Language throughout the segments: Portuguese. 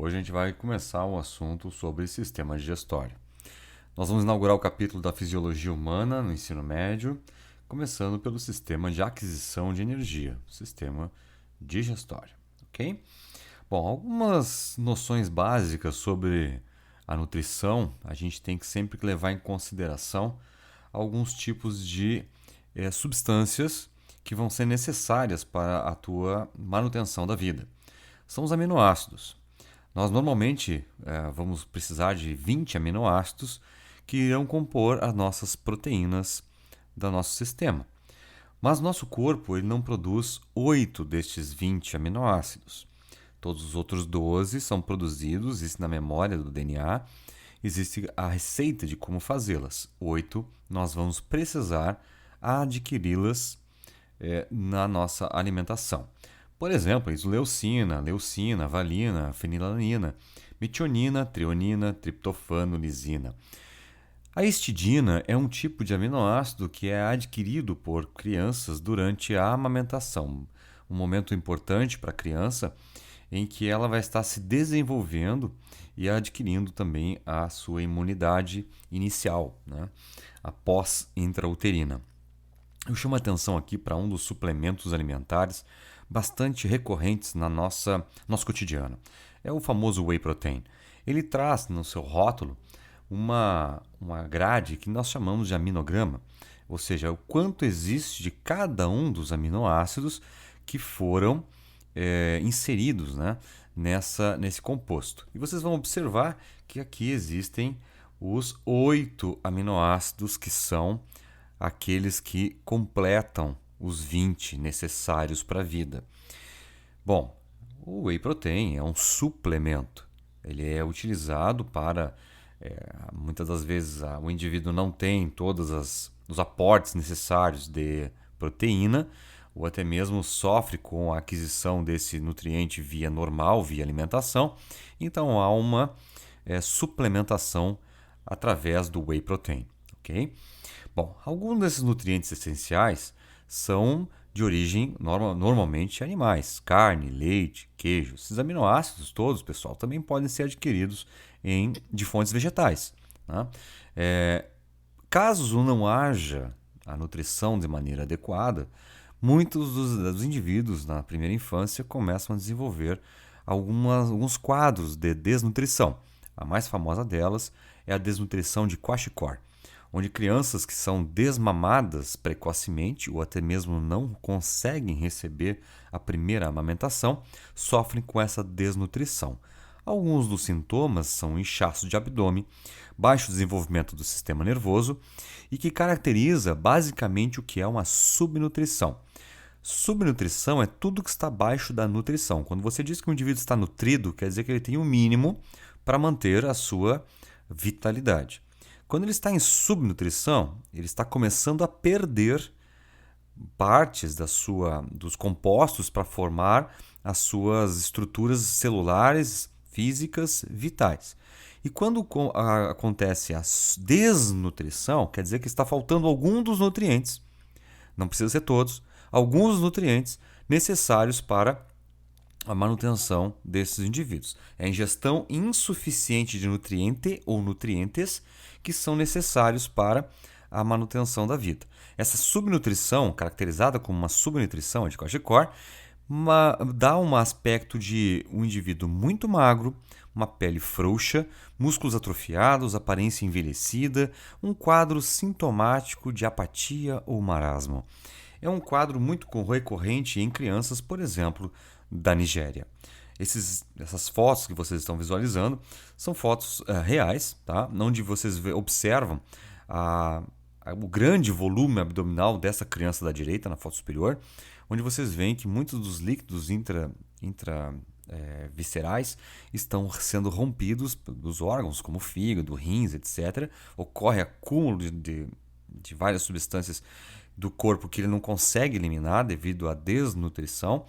Hoje a gente vai começar um assunto sobre sistema digestório. Nós vamos inaugurar o capítulo da fisiologia humana no ensino médio, começando pelo sistema de aquisição de energia, o sistema digestório, ok? Bom, algumas noções básicas sobre a nutrição, a gente tem que sempre levar em consideração alguns tipos de substâncias que vão ser necessárias para a tua manutenção da vida. São os aminoácidos. Nós normalmente vamos precisar de 20 aminoácidos que irão compor as nossas proteínas do nosso sistema. Mas nosso corpo ele não produz 8 destes 20 aminoácidos. Todos os outros 12 são produzidos, isso na memória do DNA. Existe a receita de como fazê-las. 8 nós vamos precisar adquiri-las na nossa alimentação. Por exemplo, isoleucina, leucina, valina, fenilalanina, metionina, treonina, triptofano, lisina. A histidina é um tipo de aminoácido que é adquirido por crianças durante a amamentação, um momento importante para a criança em que ela vai estar se desenvolvendo e adquirindo também a sua imunidade inicial, né? Após intrauterina. Eu chamo a atenção aqui para um dos suplementos alimentares bastante recorrentes na nosso cotidiano. É o famoso whey protein. Ele traz no seu rótulo uma grade que nós chamamos de aminograma, ou seja, o quanto existe de cada um dos aminoácidos que foram inseridos, né, nesse composto. E vocês vão observar que aqui existem os 8 aminoácidos que são aqueles que completam os 20 necessários para a vida. Bom, o whey protein é um suplemento. Ele é utilizado para, muitas das vezes, o indivíduo não tem todos os aportes necessários de proteína, ou até mesmo sofre com a aquisição desse nutriente via normal, via alimentação. Então há uma suplementação através do whey protein, ok? Bom, alguns desses nutrientes essenciais são de origem normalmente animais, carne, leite, queijo. Esses aminoácidos todos, pessoal, também podem ser adquiridos de fontes vegetais, né? Caso não haja a nutrição de maneira adequada, muitos dos indivíduos na primeira infância começam a desenvolver alguns quadros de desnutrição. A mais famosa delas é a desnutrição de Kwashiorkor, onde crianças que são desmamadas precocemente ou até mesmo não conseguem receber a primeira amamentação sofrem com essa desnutrição. Alguns dos sintomas são inchaço de abdômen, baixo desenvolvimento do sistema nervoso e que caracteriza basicamente o que é uma subnutrição. Subnutrição é tudo que está abaixo da nutrição. Quando você diz que um indivíduo está nutrido, quer dizer que ele tem o mínimo para manter a sua vitalidade. Quando ele está em subnutrição, ele está começando a perder partes dos compostos para formar as suas estruturas celulares, físicas, vitais. E quando acontece a desnutrição, quer dizer que está faltando algum dos nutrientes, não precisa ser todos, alguns dos nutrientes necessários para a manutenção desses indivíduos. É a ingestão insuficiente de nutriente ou nutrientes que são necessários para a manutenção da vida. Essa subnutrição, caracterizada como uma subnutrição de Kwashiorkor, dá um aspecto de um indivíduo muito magro, uma pele frouxa, músculos atrofiados, aparência envelhecida, um quadro sintomático de apatia ou marasmo. É um quadro muito recorrente em crianças, por exemplo, da Nigéria. Essas fotos que vocês estão visualizando são fotos reais, tá? Onde vocês observam o grande volume abdominal dessa criança da direita, na foto superior, onde vocês veem que muitos dos líquidos viscerais estão sendo rompidos dos órgãos, como fígado, rins, etc. Ocorre acúmulo de várias substâncias do corpo que ele não consegue eliminar devido à desnutrição.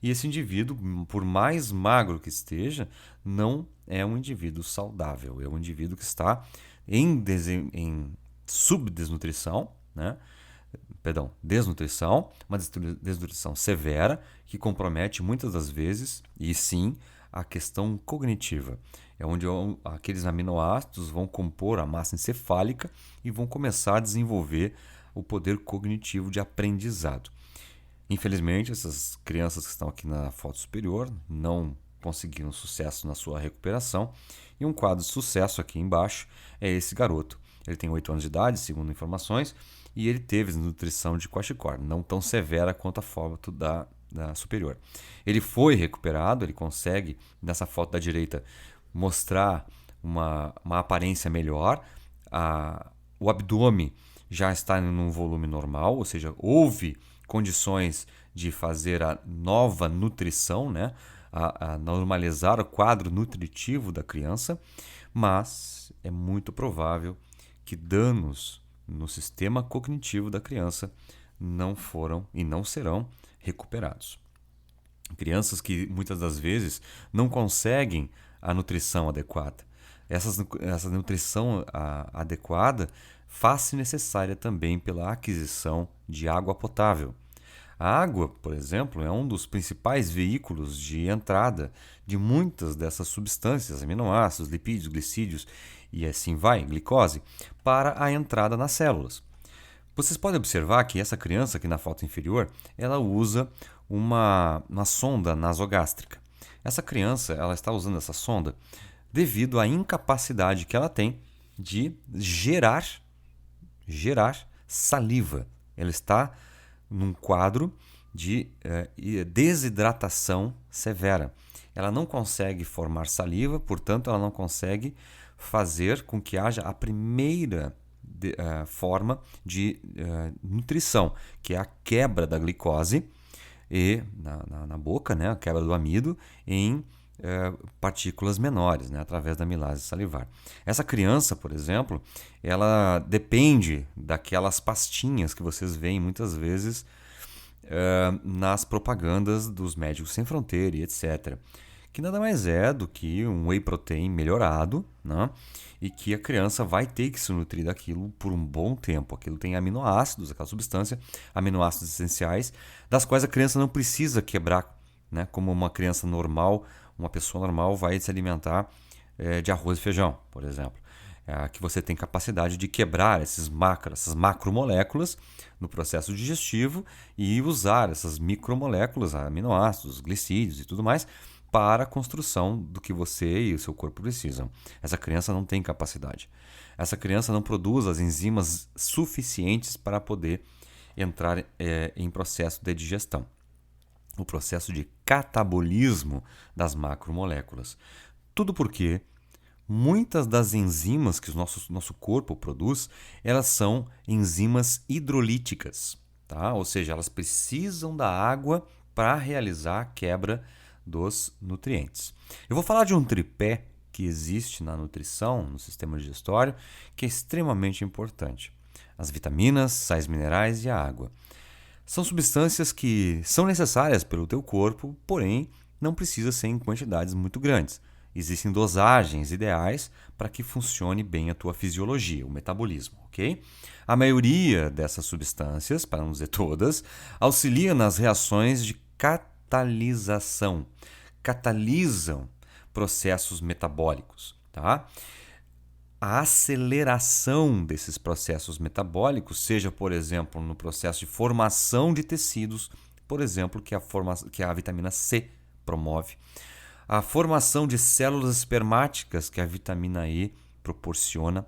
E esse indivíduo, por mais magro que esteja, não é um indivíduo saudável. É um indivíduo que está em subdesnutrição, né? Perdão, desnutrição, uma desnutrição severa que compromete muitas das vezes, e sim, a questão cognitiva. É onde aqueles aminoácidos vão compor a massa encefálica e vão começar a desenvolver o poder cognitivo de aprendizado. Infelizmente, essas crianças que estão aqui na foto superior não conseguiram sucesso na sua recuperação. E um quadro de sucesso aqui embaixo é esse garoto. Ele tem 8 anos de idade, segundo informações, e ele teve desnutrição de kwashiorkor, não tão severa quanto a foto da superior. Ele foi recuperado, ele consegue, nessa foto da direita, mostrar uma aparência melhor. O abdômen já está em um volume normal, ou seja, houve condições de fazer a nova nutrição, né? A normalizar o quadro nutritivo da criança, mas é muito provável que danos no sistema cognitivo da criança não foram e não serão recuperados. Crianças que muitas das vezes não conseguem a nutrição adequada. Essa nutrição adequada faz-se necessária também pela aquisição de água potável. A água, por exemplo, é um dos principais veículos de entrada de muitas dessas substâncias, aminoácidos, lipídios, glicídios e assim vai, glicose, para a entrada nas células. Vocês podem observar que essa criança aqui na foto inferior, ela usa uma sonda nasogástrica. Essa criança, ela está usando essa sonda devido à incapacidade que ela tem de gerar saliva. Ela está num quadro de desidratação severa. Ela não consegue formar saliva, portanto, ela não consegue fazer com que haja a primeira forma de nutrição, que é a quebra da glicose e na boca, né, a quebra do amido em partículas menores, né, através da amilase salivar. Essa criança, por exemplo, ela depende daquelas pastinhas que vocês veem muitas vezes nas propagandas dos Médicos Sem Fronteira e etc., que nada mais é do que um whey protein melhorado, né? E que a criança vai ter que se nutrir daquilo por um bom tempo. Aquilo tem aminoácidos, aquela substância, aminoácidos essenciais, das quais a criança não precisa quebrar, né? Como uma criança normal, uma pessoa normal vai se alimentar de arroz e feijão, por exemplo. Que você tem capacidade de quebrar essas macromoléculas no processo digestivo e usar essas micromoléculas, aminoácidos, glicídios e tudo mais, para a construção do que você e o seu corpo precisam. Essa criança não tem capacidade. Essa criança não produz as enzimas suficientes para poder entrar em processo de digestão. O processo de catabolismo das macromoléculas. Tudo porque muitas das enzimas que o nosso corpo produz, elas são enzimas hidrolíticas, tá? Ou seja, elas precisam da água para realizar a quebra dos nutrientes. Eu vou falar de um tripé que existe na nutrição, no sistema digestório, que é extremamente importante. As vitaminas, sais minerais e a água. São substâncias que são necessárias pelo teu corpo, porém não precisa ser em quantidades muito grandes. Existem dosagens ideais para que funcione bem a tua fisiologia, o metabolismo, ok? A maioria dessas substâncias, para não dizer todas, auxilia nas reações de catalisação. Catalisam processos metabólicos, tá? A aceleração desses processos metabólicos, seja, por exemplo, no processo de formação de tecidos, por exemplo, que a vitamina C promove, a formação de células espermáticas, que a vitamina E proporciona,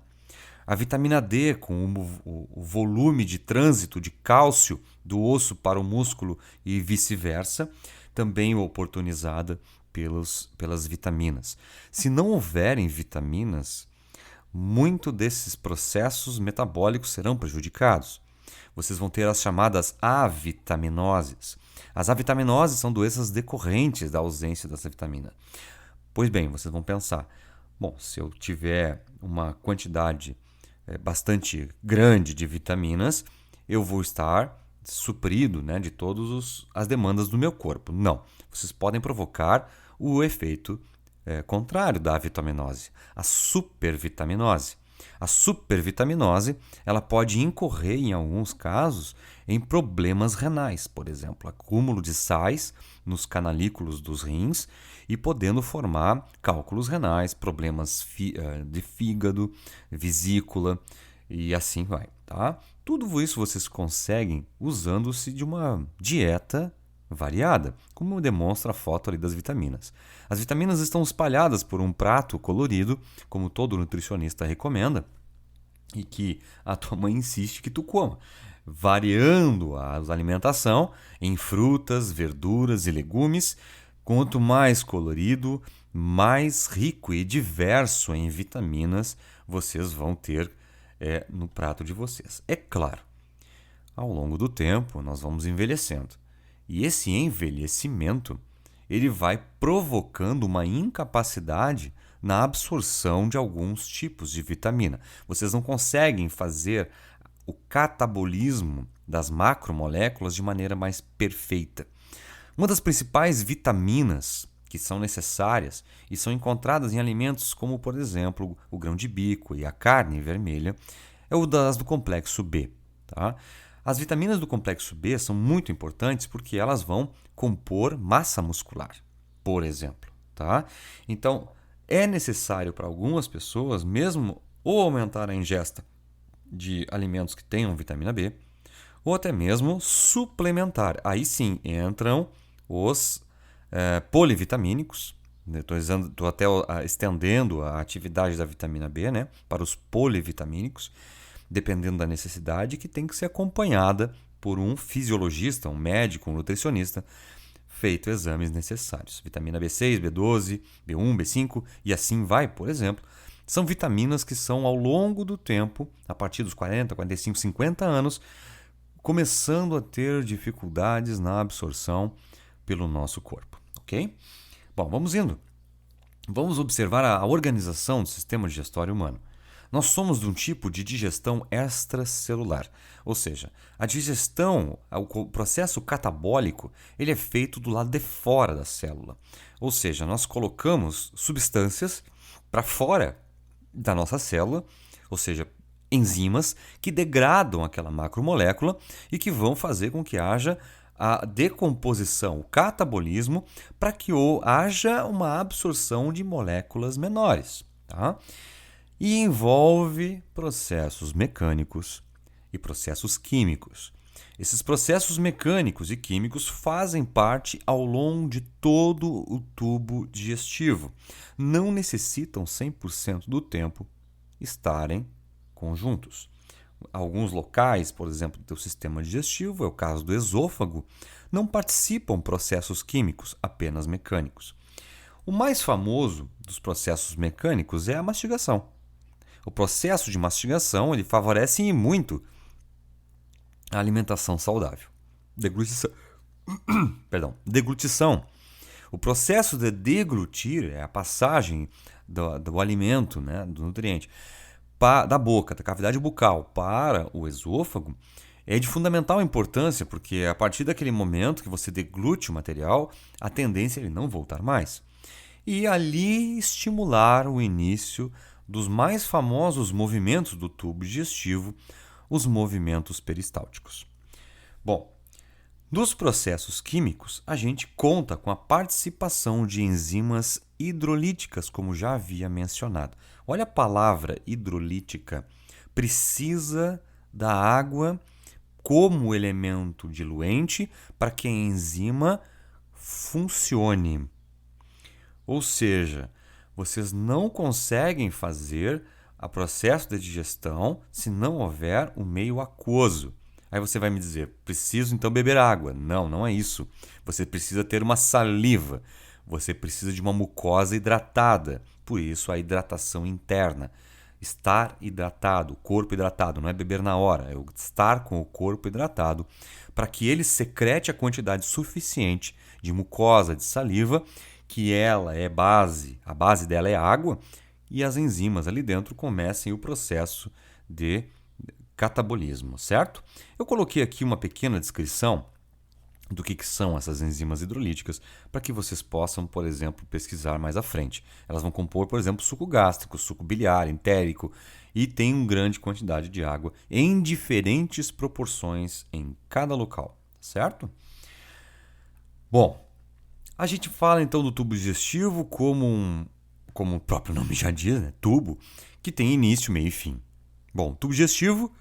a vitamina D, com o volume de trânsito de cálcio do osso para o músculo e vice-versa, também oportunizada pelas vitaminas. Se não houverem vitaminas, muito desses processos metabólicos serão prejudicados. Vocês vão ter as chamadas avitaminoses. As avitaminoses são doenças decorrentes da ausência dessa vitamina. Pois bem, vocês vão pensar, bom, se eu tiver uma quantidade bastante grande de vitaminas, eu vou estar suprido, né, de todas as demandas do meu corpo. Não, vocês podem provocar o efeito contrário da vitaminose, a supervitaminose. A supervitaminose, ela pode incorrer, em alguns casos, em problemas renais, por exemplo, acúmulo de sais nos canalículos dos rins e podendo formar cálculos renais, problemas de fígado, vesícula e assim vai, tá? Tudo isso vocês conseguem usando-se de uma dieta variada, como demonstra a foto ali das vitaminas. As vitaminas estão espalhadas por um prato colorido, como todo nutricionista recomenda, e que a tua mãe insiste que tu coma, variando a alimentação em frutas, verduras e legumes. Quanto mais colorido, mais rico e diverso em vitaminas vocês vão ter no prato de vocês. É claro, ao longo do tempo nós vamos envelhecendo. E esse envelhecimento ele vai provocando uma incapacidade na absorção de alguns tipos de vitamina. Vocês não conseguem fazer o catabolismo das macromoléculas de maneira mais perfeita. Uma das principais vitaminas que são necessárias e são encontradas em alimentos como, por exemplo, o grão de bico e a carne vermelha, é o das do complexo B. Tá? As vitaminas do complexo B são muito importantes porque elas vão compor massa muscular, por exemplo. Tá? Então, é necessário para algumas pessoas mesmo ou aumentar a ingesta de alimentos que tenham vitamina B, ou até mesmo suplementar. Aí sim entram os polivitamínicos. Estou até estendendo a atividade da vitamina B, né, para os polivitamínicos, dependendo da necessidade, que tem que ser acompanhada por um fisiologista, um médico, um nutricionista, feito exames necessários. Vitamina B6, B12, B1, B5 e assim vai, por exemplo. São vitaminas que são, ao longo do tempo, a partir dos 40, 45, 50 anos, começando a ter dificuldades na absorção pelo nosso corpo, ok? Bom, vamos indo. Vamos observar a organização do sistema digestório humano. Nós somos de um tipo de digestão extracelular, ou seja, a digestão, o processo catabólico, ele é feito do lado de fora da célula. Ou seja, nós colocamos substâncias para fora da nossa célula, ou seja, enzimas que degradam aquela macromolécula e que vão fazer com que haja a decomposição, o catabolismo, para que haja uma absorção de moléculas menores. Tá? E envolve processos mecânicos e processos químicos. Esses processos mecânicos e químicos fazem parte ao longo de todo o tubo digestivo. Não necessitam 100% do tempo estarem conjuntos. Alguns locais, por exemplo, do sistema digestivo, é o caso do esôfago, não participam processos químicos, apenas mecânicos. O mais famoso dos processos mecânicos é a mastigação. O processo de mastigação ele favorece e muito a alimentação saudável. Deglutição. O processo de deglutir é a passagem do alimento, né, do nutriente, da boca, da cavidade bucal para o esôfago, é de fundamental importância, porque a partir daquele momento que você deglute o material, a tendência é ele não voltar mais. E ali estimular o início dos mais famosos movimentos do tubo digestivo, os movimentos peristálticos. Bom, dos processos químicos, a gente conta com a participação de enzimas hidrolíticas, como já havia mencionado. Olha a palavra hidrolítica. Precisa da água como elemento diluente para que a enzima funcione. Ou seja, vocês não conseguem fazer o processo de digestão se não houver o meio aquoso. Aí você vai me dizer, preciso então beber água. Não, não é isso. Você precisa ter uma saliva. Você precisa de uma mucosa hidratada. Por isso a hidratação interna. Estar hidratado, corpo hidratado, não é beber na hora, é estar com o corpo hidratado para que ele secrete a quantidade suficiente de mucosa, de saliva, que ela é a base dela é água, e as enzimas ali dentro comecem o processo de catabolismo, certo? Eu coloquei aqui uma pequena descrição do que são essas enzimas hidrolíticas para que vocês possam, por exemplo, pesquisar mais à frente. Elas vão compor, por exemplo, suco gástrico, suco biliar, entérico e tem uma grande quantidade de água em diferentes proporções em cada local, certo? Bom, a gente fala então do tubo digestivo como o próprio nome já diz, né? Tubo, que tem início, meio e fim. Bom, tubo digestivo,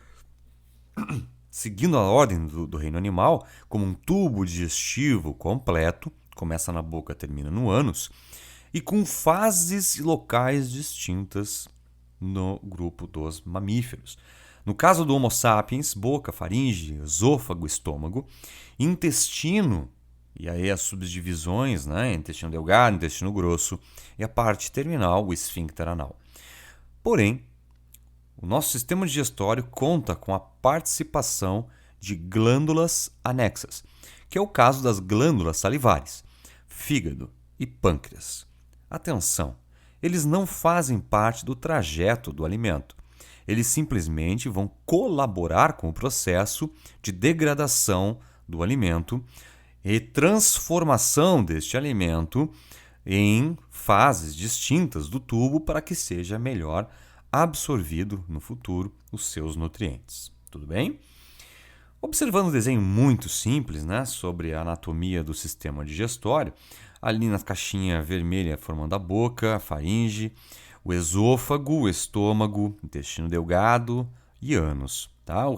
seguindo a ordem do reino animal, como um tubo digestivo completo, começa na boca, termina no ânus, e com fases locais distintas no grupo dos mamíferos. No caso do Homo sapiens, boca, faringe, esôfago, estômago, intestino, e aí as subdivisões, né? Intestino delgado, intestino grosso, e a parte terminal, o esfíncter anal. Porém, o nosso sistema digestório conta com a participação de glândulas anexas, que é o caso das glândulas salivares, fígado e pâncreas. Atenção, eles não fazem parte do trajeto do alimento. Eles simplesmente vão colaborar com o processo de degradação do alimento e transformação deste alimento em fases distintas do tubo para que seja melhor absorvido no futuro os seus nutrientes. Tudo bem? Observando um desenho muito simples, né, sobre a anatomia do sistema digestório, ali na caixinha vermelha formando a boca, a faringe, o esôfago, o estômago, o intestino delgado e ânus. Tá? O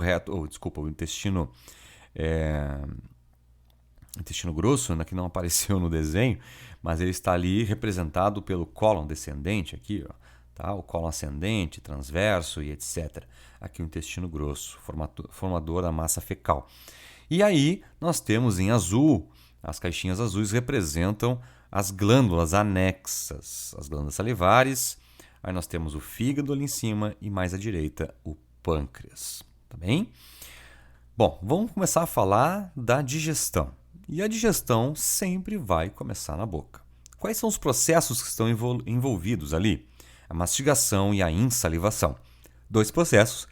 intestino grosso, né, que não apareceu no desenho, mas ele está ali representado pelo cólon descendente aqui, ó, tá? O cólon ascendente, transverso e etc. Aqui o intestino grosso, formador da massa fecal. E aí nós temos em azul, as caixinhas azuis representam as glândulas anexas, as glândulas salivares. Aí nós temos o fígado ali em cima e mais à direita o pâncreas, tá bem? Bom, vamos começar a falar da digestão. E a digestão sempre vai começar na boca. Quais são os processos que estão envolvidos ali? A mastigação e a insalivação. Dois processos,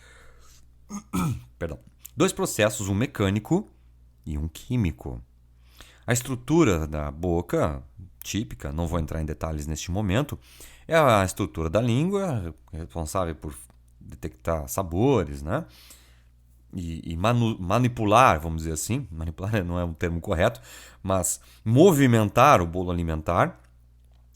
um mecânico e um químico. A estrutura da boca, típica, não vou entrar em detalhes neste momento, é a estrutura da língua, responsável por detectar sabores, né? E manipular, vamos dizer assim, manipular não é um termo correto, mas movimentar o bolo alimentar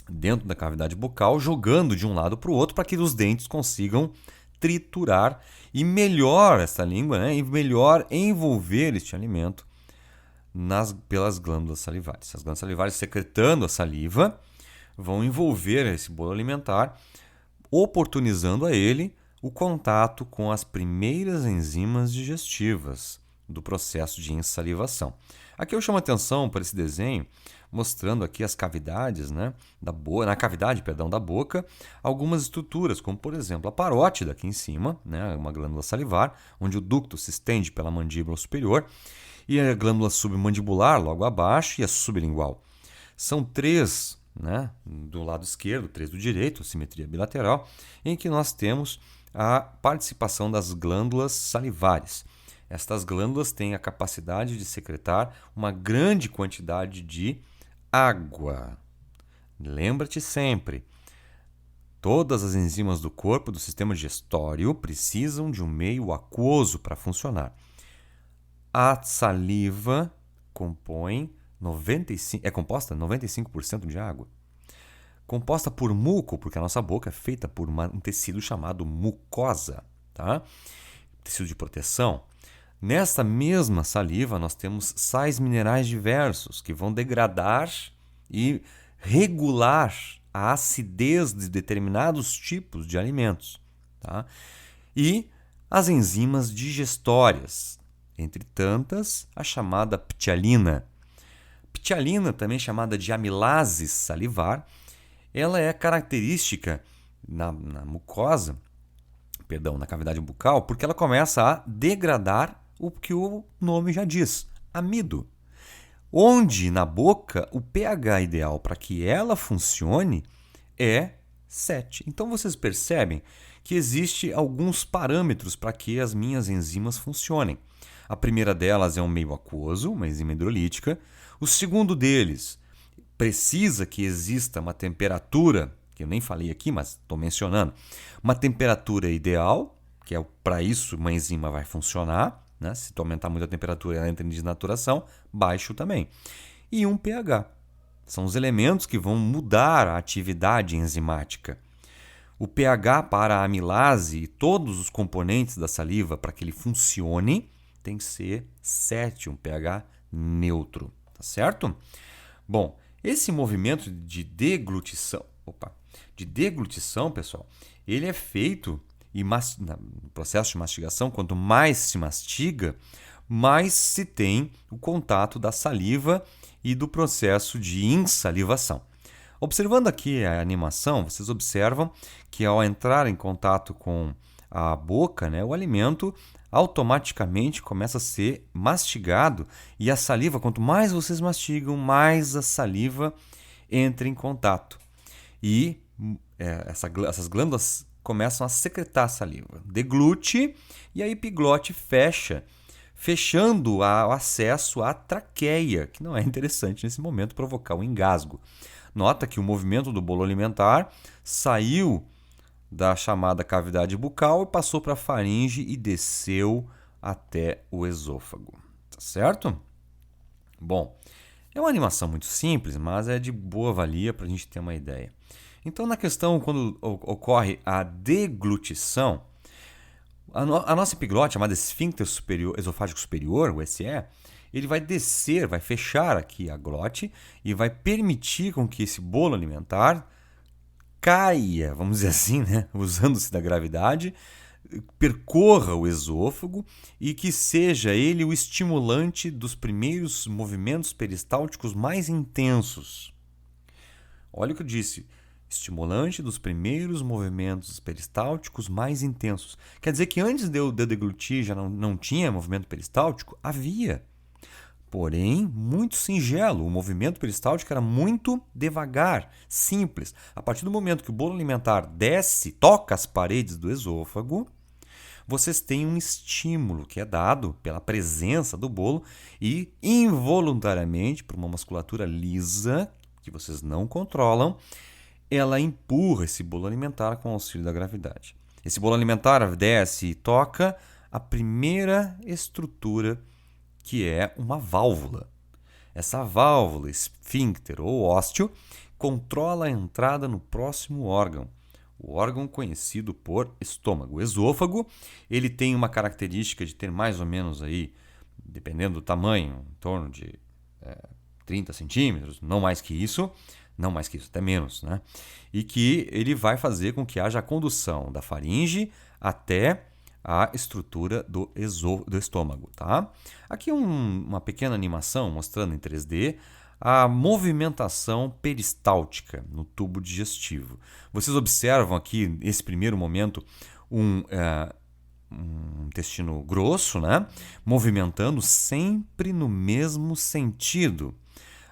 dentro da cavidade bucal, jogando de um lado para o outro para que os dentes consigam triturar e melhor essa língua, né, e melhor envolver este alimento pelas glândulas salivares. As glândulas salivares, secretando a saliva, vão envolver esse bolo alimentar, oportunizando a ele o contato com as primeiras enzimas digestivas do processo de insalivação. Aqui eu chamo a atenção para esse desenho, mostrando aqui as cavidades, né, na cavidade, da boca, algumas estruturas, como por exemplo a parótida aqui em cima, né, uma glândula salivar, onde o ducto se estende pela mandíbula superior, e a glândula submandibular logo abaixo e a sublingual. São três, né, do lado esquerdo, três do direito, simetria bilateral, em que nós temos a participação das glândulas salivares. Estas glândulas têm a capacidade de secretar uma grande quantidade de água. Lembra-te sempre, todas as enzimas do corpo do sistema digestório precisam de um meio aquoso para funcionar. A saliva é composta 95% de água. Composta por muco, porque a nossa boca é feita por um tecido chamado mucosa, tá? Tecido de proteção. Nesta mesma saliva, nós temos sais minerais diversos que vão degradar e regular a acidez de determinados tipos de alimentos, tá? E as enzimas digestórias, entre tantas, a chamada ptialina. Ptialina, também chamada de amilase salivar, ela é característica na mucosa, na cavidade bucal, porque ela começa a degradar o que o nome já diz, amido. Onde na boca o pH ideal para que ela funcione é 7. Então vocês percebem que existe alguns parâmetros para que as minhas enzimas funcionem. A primeira delas é um meio aquoso, uma enzima hidrolítica. O segundo deles precisa que exista uma temperatura, que eu nem falei aqui, mas estou mencionando, uma temperatura ideal, que é para isso uma enzima vai funcionar, né? Se tu aumentar muito a temperatura, ela entra em desnaturação, baixo também. E um pH. São os elementos que vão mudar a atividade enzimática. O pH para a amilase e todos os componentes da saliva, para que ele funcione, tem que ser 7, um pH neutro, tá certo? Bom, esse movimento de deglutição, pessoal, ele é feito e no processo de mastigação, quanto mais se mastiga, mais se tem o contato da saliva e do processo de insalivação. Observando aqui a animação, vocês observam que ao entrar em contato com a boca, né, o alimento automaticamente começa a ser mastigado e a saliva, quanto mais vocês mastigam, mais a saliva entra em contato. E essas glândulas começam a secretar saliva. Deglute e a epiglote fecha, fechando o acesso à traqueia, que não é interessante nesse momento provocar um engasgo. Nota que o movimento do bolo alimentar saiu da chamada cavidade bucal e passou para a faringe e desceu até o esôfago. Tá certo? Bom, é uma animação muito simples, mas é de boa valia para a gente ter uma ideia. Então, na questão, quando ocorre a deglutição, a nossa epiglote, chamada esfíncter esofágico superior, o SE, ele vai descer, vai fechar aqui a glote e vai permitir com que esse bolo alimentar caia, vamos dizer assim, né? Usando-se da gravidade, percorra o esôfago e que seja ele o estimulante dos primeiros movimentos peristálticos mais intensos. Olha o que eu disse. Estimulante dos primeiros movimentos peristálticos mais intensos. Quer dizer que antes de eu deglutir já não tinha movimento peristáltico? Havia. Porém, muito singelo. O movimento peristáltico era muito devagar, simples. A partir do momento que o bolo alimentar desce, toca as paredes do esôfago, vocês têm um estímulo que é dado pela presença do bolo e, involuntariamente, por uma musculatura lisa, que vocês não controlam, ela empurra esse bolo alimentar com o auxílio da gravidade. Esse bolo alimentar desce e toca a primeira estrutura, que é uma válvula. Essa válvula, esfíncter ou ósteo, controla a entrada no próximo órgão, o órgão conhecido por estômago. O esôfago, ele tem uma característica de ter mais ou menos aí, dependendo do tamanho, em torno de 30 centímetros, não mais que isso, até menos, né? E que ele vai fazer com que haja a condução da faringe até a estrutura do estômago, tá? Aqui uma pequena animação mostrando em 3D a movimentação peristáltica no tubo digestivo. Vocês observam aqui, nesse primeiro momento, um intestino grosso, né? Movimentando sempre no mesmo sentido.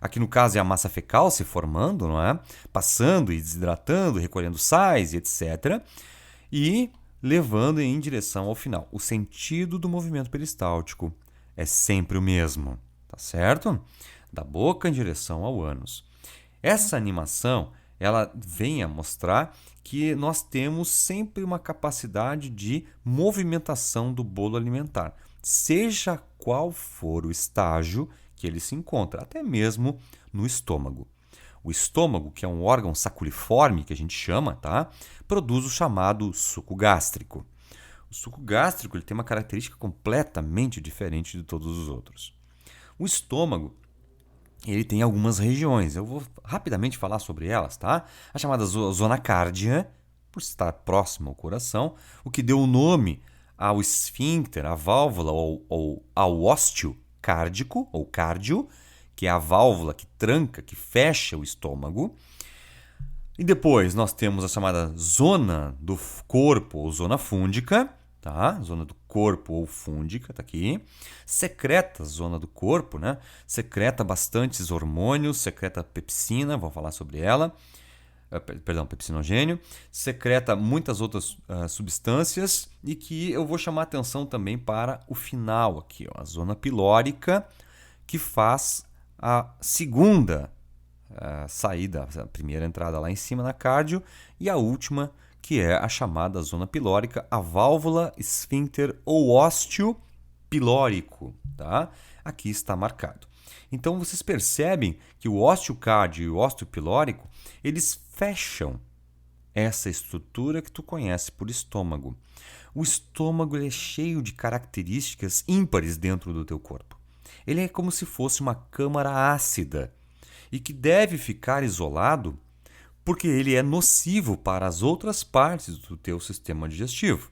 Aqui no caso é a massa fecal se formando, não é? Passando e desidratando, recolhendo sais e etc. E levando em direção ao final. O sentido do movimento peristáltico é sempre o mesmo, tá certo? Da boca em direção ao ânus. Essa animação, ela vem a mostrar que nós temos sempre uma capacidade de movimentação do bolo alimentar, seja qual for o estágio que ele se encontra, até mesmo no estômago. O estômago, que é um órgão saculiforme, que a gente chama, tá? Produz o chamado suco gástrico. O suco gástrico ele tem uma característica completamente diferente de todos os outros. O estômago ele tem algumas regiões, eu vou rapidamente falar sobre elas, tá? A chamada zona cárdia, por estar próxima ao coração, o que deu o nome ao esfíncter, à válvula ou ao ósteo cárdico ou cardio, que é a válvula que tranca, que fecha o estômago. E depois nós temos a chamada zona do corpo ou zona fúndica, tá? Zona do corpo ou fúndica, tá aqui. Secreta, zona do corpo, né? Secreta bastantes hormônios, secreta pepsina, vou falar sobre ela. pepsinogênio, secreta muitas outras substâncias e que eu vou chamar atenção também para o final aqui, ó, a zona pilórica, que faz a segunda saída, a primeira entrada lá em cima na cardio e a última, que é a chamada zona pilórica, a válvula esfíncter ou ósteo pilórico, tá? Aqui está marcado. Então vocês percebem que o osteocárdio e o ósteo pilórico, eles fecham essa estrutura que tu conhece por estômago. O estômago é cheio de características ímpares dentro do teu corpo. Ele é como se fosse uma câmara ácida e que deve ficar isolado porque ele é nocivo para as outras partes do teu sistema digestivo.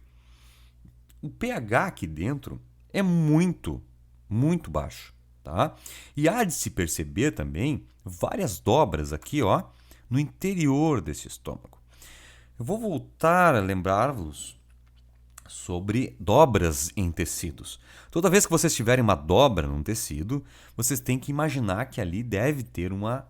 O pH aqui dentro é muito, muito baixo, tá? E há de se perceber também várias dobras aqui, ó, no interior desse estômago. Eu vou voltar a lembrar-vos sobre dobras em tecidos. Toda vez que vocês tiverem uma dobra num tecido, vocês têm que imaginar que ali deve ter uma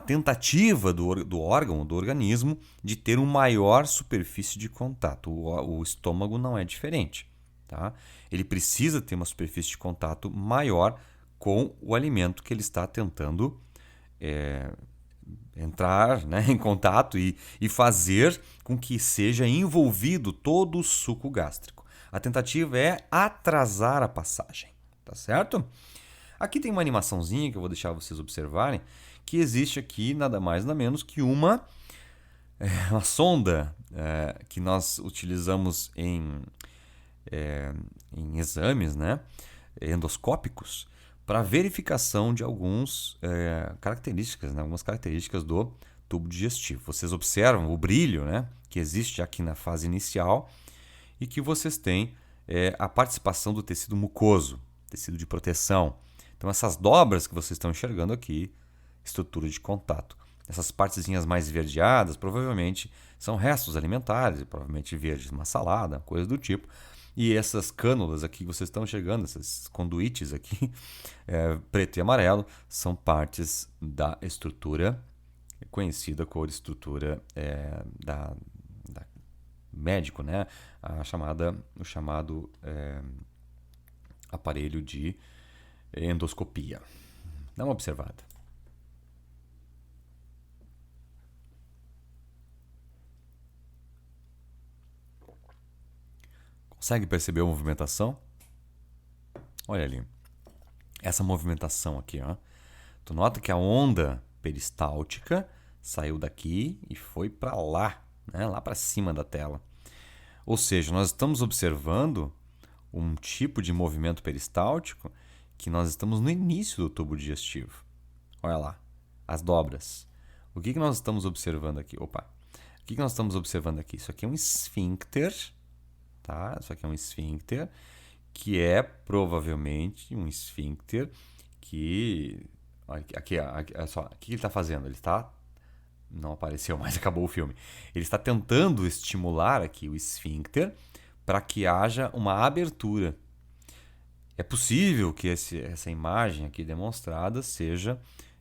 tentativa do órgão, do organismo, de ter uma maior superfície de contato. O estômago não é diferente, tá? Ele precisa ter uma superfície de contato maior com o alimento que ele está tentando entrar, né, em contato e fazer com que seja envolvido todo o suco gástrico. A tentativa é atrasar a passagem, tá certo? Aqui tem uma animaçãozinha que eu vou deixar vocês observarem, que existe aqui nada mais nada menos que uma sonda que nós utilizamos em exames, né, endoscópicos, para verificação de algumas características, né, algumas características do tubo digestivo. Vocês observam o brilho, né, que existe aqui na fase inicial e que vocês têm a participação do tecido mucoso, tecido de proteção. Então essas dobras que vocês estão enxergando aqui, estrutura de contato. Essas partezinhas mais esverdeadas provavelmente são restos alimentares, provavelmente verdes, uma salada, coisa do tipo. E essas cânulas aqui que vocês estão enxergando, essas conduítes aqui, preto e amarelo, são partes da estrutura conhecida como estrutura da médico, né? O chamado aparelho de endoscopia. Dá uma observada. Consegue perceber a movimentação? Olha ali. Essa movimentação aqui, ó. Tu nota que a onda peristáltica saiu daqui e foi para lá, né? Lá para cima da tela. Ou seja, nós estamos observando um tipo de movimento peristáltico que nós estamos no início do tubo digestivo. Olha lá, as dobras. O que nós estamos observando aqui? Opa! O que nós estamos observando aqui? Isso aqui é um esfíncter, tá? Isso aqui é um esfíncter que é provavelmente um esfíncter que... Aqui, olha só, o que ele está fazendo? Ele está... Não apareceu, mas acabou o filme. Ele está tentando estimular aqui o esfíncter para que haja uma abertura. É possível que essa imagem aqui demonstrada seja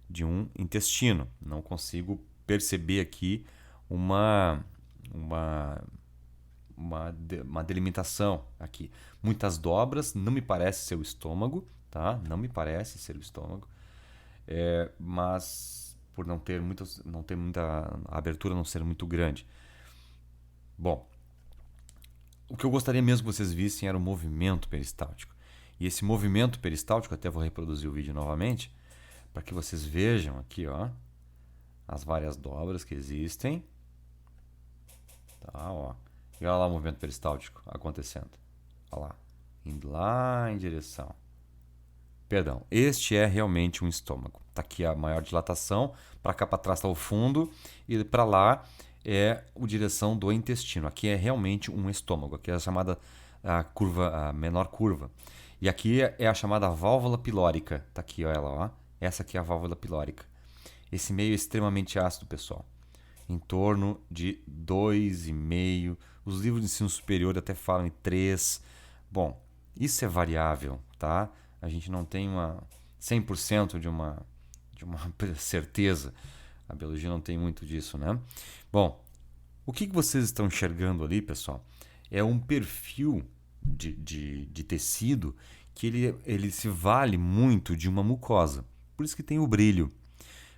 de um intestino. Não consigo perceber aqui uma delimitação aqui. Muitas dobras, não me parece ser o estômago, tá? Não me parece ser o estômago. Mas por não ter muita a abertura não ser muito grande. Bom, o que eu gostaria mesmo que vocês vissem era o movimento peristáltico. E esse movimento peristáltico, até vou reproduzir o vídeo novamente, para que vocês vejam aqui, ó, as várias dobras que existem. Tá, ó. E olha lá o movimento peristáltico acontecendo. Olha lá, indo lá em direção. Perdão, este é realmente um estômago. Está aqui a maior dilatação, para cá para trás está o fundo e para lá é a direção do intestino. Aqui é realmente um estômago, aqui é a chamada a menor curva. E aqui é a chamada válvula pilórica. Está aqui, ó, ela, ó. Essa aqui é a válvula pilórica. Esse meio é extremamente ácido, pessoal. Em torno de 2,5. Os livros de ensino superior até falam em 3. Bom, isso é variável, tá? A gente não tem 100% de uma certeza. A biologia não tem muito disso, né? Bom, o que vocês estão enxergando ali, pessoal, é um perfil de tecido que ele se vale muito de uma mucosa. Por isso que tem o brilho.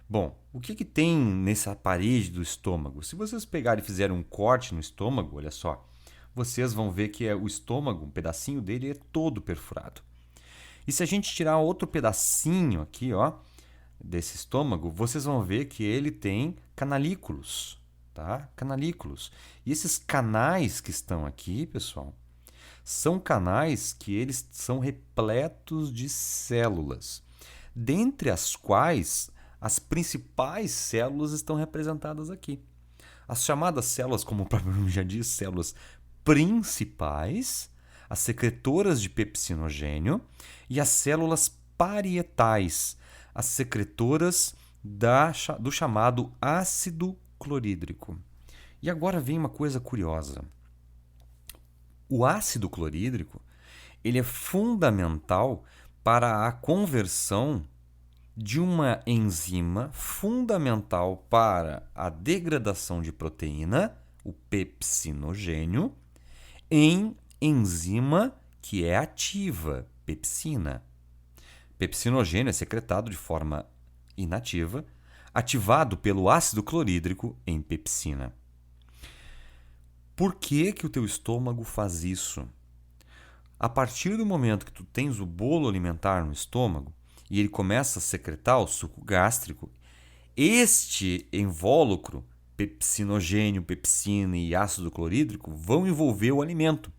Bom, o que tem nessa parede do estômago? Se vocês pegarem e fizerem um corte no estômago, olha só, vocês vão ver que o estômago, um pedacinho dele é todo perfurado. E se a gente tirar outro pedacinho aqui, ó, desse estômago, vocês vão ver que ele tem canalículos, tá? Canalículos. E esses canais que estão aqui, pessoal, são canais que eles são repletos de células, dentre as quais as principais células estão representadas aqui. As chamadas células, como o próprio nome já diz, células principais, as secretoras de pepsinogênio e as células parietais, as secretoras do chamado ácido clorídrico. E agora vem uma coisa curiosa. O ácido clorídrico ele é fundamental para a conversão de uma enzima fundamental para a degradação de proteína, o pepsinogênio, em enzima que é ativa, pepsina. Pepsinogênio é secretado de forma inativa, ativado pelo ácido clorídrico em pepsina. Por que o teu estômago faz isso? A partir do momento que tu tens o bolo alimentar no estômago e ele começa a secretar o suco gástrico, este invólucro, pepsinogênio, pepsina e ácido clorídrico, vão envolver o alimento.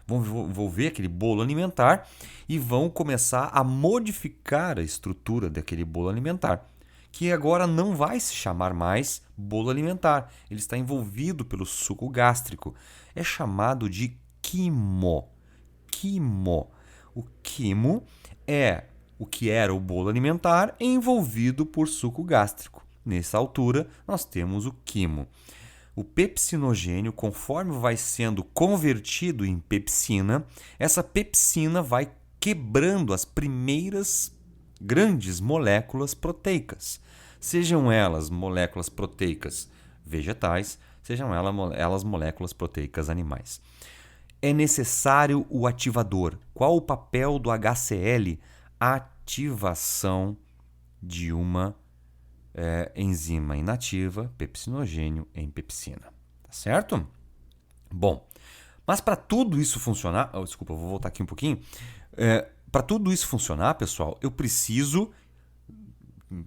Vão envolver aquele bolo alimentar e vão começar a modificar a estrutura daquele bolo alimentar, que agora não vai se chamar mais bolo alimentar. Ele está envolvido pelo suco gástrico. É chamado de quimo. Quimo. O quimo é o que era o bolo alimentar envolvido por suco gástrico. Nessa altura, nós temos o quimo. O pepsinogênio, conforme vai sendo convertido em pepsina, essa pepsina vai quebrando as primeiras grandes moléculas proteicas. Sejam elas moléculas proteicas vegetais, sejam elas moléculas proteicas animais. É necessário o ativador. Qual o papel do HCl? Ativação de uma enzima inativa, pepsinogênio em pepsina. Tá certo? Bom, mas para tudo isso funcionar... desculpa, eu vou voltar aqui um pouquinho. Para tudo isso funcionar, pessoal, eu preciso...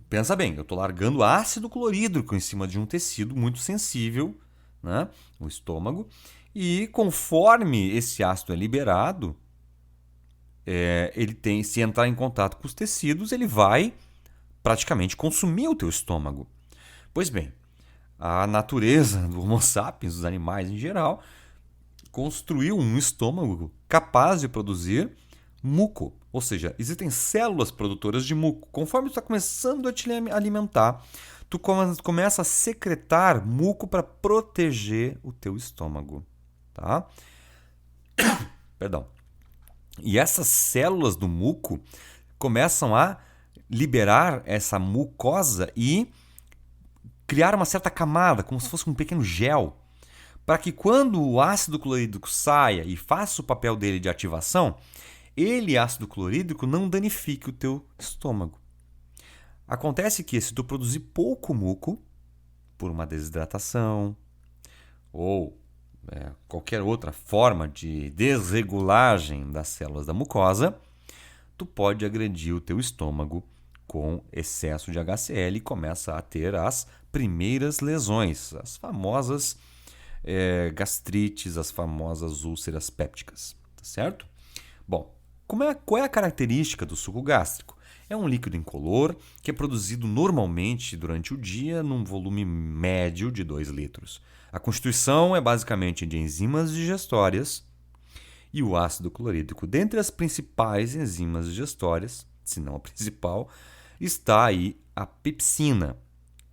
Pensa bem, eu estou largando ácido clorídrico em cima de um tecido muito sensível, né, o estômago, e conforme esse ácido é liberado, se entrar em contato com os tecidos, ele vai praticamente consumir o teu estômago. Pois bem, a natureza do Homo sapiens, dos animais em geral, construiu um estômago capaz de produzir muco. Ou seja, existem células produtoras de muco. Conforme tu está começando a te alimentar, tu começa a secretar muco para proteger o teu estômago. Tá? Perdão. E essas células do muco começam a liberar essa mucosa e criar uma certa camada, como se fosse um pequeno gel, para que quando o ácido clorídrico saia e faça o papel dele de ativação, ele, ácido clorídrico, não danifique o teu estômago. Acontece que se tu produzir pouco muco, por uma desidratação ou qualquer outra forma de desregulagem das células da mucosa, tu pode agredir o teu estômago com excesso de HCl e começa a ter as primeiras lesões, as famosas gastrites, as famosas úlceras pépticas, tá certo? Bom, qual é a característica do suco gástrico? É um líquido incolor que é produzido normalmente durante o dia num volume médio de 2 litros. A constituição é basicamente de enzimas digestórias e o ácido clorídrico. Dentre as principais enzimas digestórias, se não a principal, está aí a pepsina,